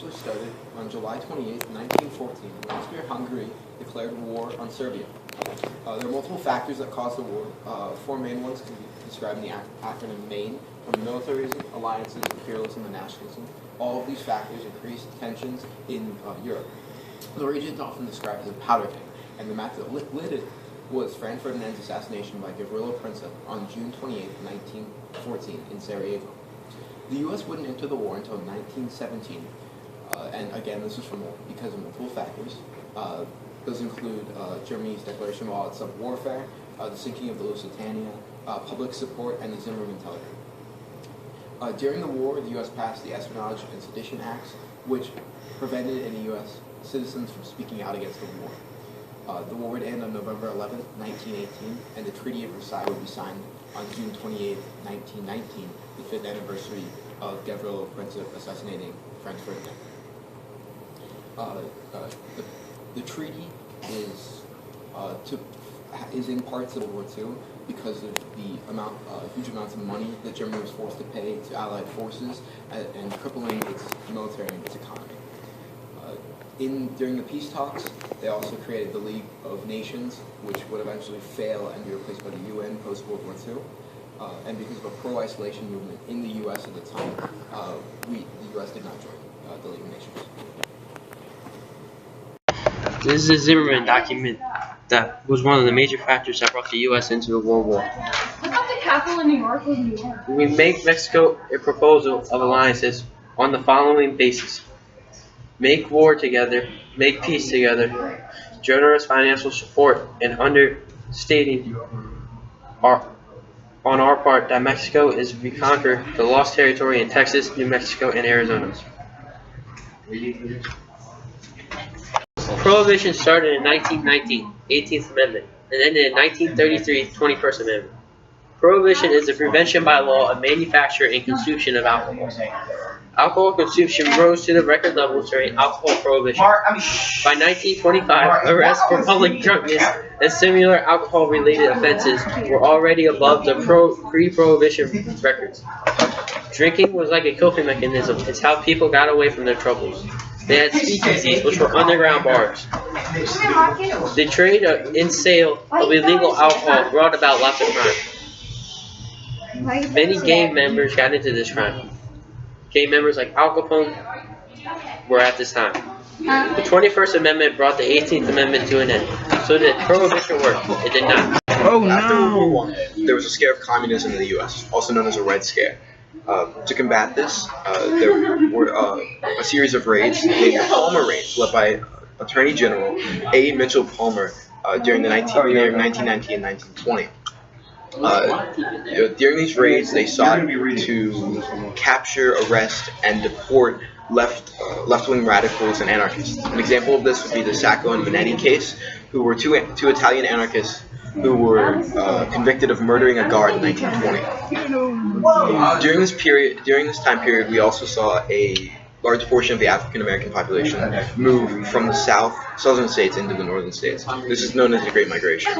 actually started on July 28, 1914, when Austria-Hungary declared war on Serbia. There are multiple factors that caused the war. Four main ones can be described in the acronym MAIN, from militarism, alliances, imperialism, and nationalism. All of these factors increased tensions in Europe. The region is often described as a powder keg, and the match that lit it was Franz Ferdinand's assassination by Gavrilo Princip on June 28, 1914, in Sarajevo. The U.S. wouldn't enter the war until 1917, and again, this is because of multiple factors. Those include Germany's declaration of all its sub-warfare, the sinking of the Lusitania, public support, and the Zimmermann Telegram. During the war, the U.S. passed the Espionage and Sedition Acts, which prevented any U.S. citizens from speaking out against the war. The war would end on November 11, 1918, and the Treaty of Versailles would be signed on June 28, 1919, the 5th anniversary of Gavrilo Princip assassinating Franz Ferdinand. The treaty is in parts of World War II because of the huge amounts of money that Germany was forced to pay to Allied forces and crippling its military and its economy. During the peace talks, they also created the League of Nations, which would eventually fail and be replaced by the UN post-World War II. And because of a pro-isolation movement in the U.S. at the time, the U.S. did not join the League of Nations. This is a Zimmermann document that was one of the major factors that brought the U.S. into the World War. I thought the capital in New York was New York. We make Mexico a proposal of alliances on the following basis: make war together, make peace together, generous financial support, and understating on our part that Mexico is reconquer the lost territory in Texas, New Mexico, and Arizona. Prohibition started in 1919, 18th Amendment, and ended in 1933, 21st Amendment. Prohibition is the prevention by law of manufacture and consumption of alcohol. Alcohol consumption rose to the record levels during alcohol prohibition. By 1925, arrests for public drunkenness and similar alcohol-related offenses were already above the pre-prohibition records. Drinking was like a coping mechanism. It's how people got away from their troubles. They had speakeasies, which were underground bars. The trade and sale of illegal alcohol brought about lots of crime. Many gang members got into this crime. Gang members like Al Capone were at this time. The 21st Amendment brought the 18th Amendment to an end. So did prohibition work? It did not. After World War I, there was a scare of communism in the U.S., also known as a Red Scare. To combat this, there were a series of raids named the Palmer Raids, led by Attorney General A. Mitchell Palmer during 1919 and 1920. During these raids, they sought to capture, arrest, and deport left-wing radicals and anarchists. An example of this would be the Sacco and Vanetti case, who were two Italian anarchists who were convicted of murdering a guard in 1920. During this time period, we also saw a large portion of the African American population move from the southern states into the northern states. This is known as the Great Migration.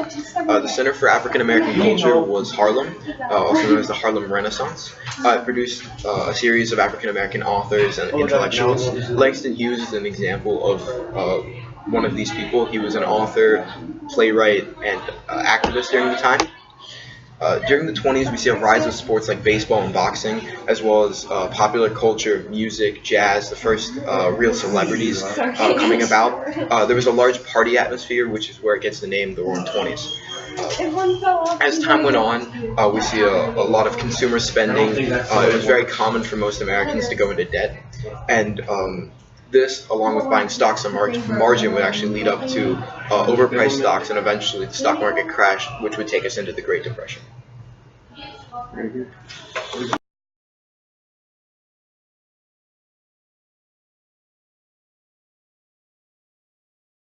The Center for African American Culture was Harlem, also known as the Harlem Renaissance. It produced a series of African American authors and intellectuals. Langston Hughes is an example of one of these people. He was an author, playwright, and activist during the time. During the 20s, we see a rise of sports like baseball and boxing, as well as popular culture, music, jazz, the first real celebrities coming about. There was a large party atmosphere, which is where it gets the name the Roaring 20s. As time went on, we see a lot of consumer spending. It was very common for most Americans to go into debt, and this, along with buying stocks on margin, would actually lead up to overpriced stocks, and eventually the stock market crashed, which would take us into the Great Depression.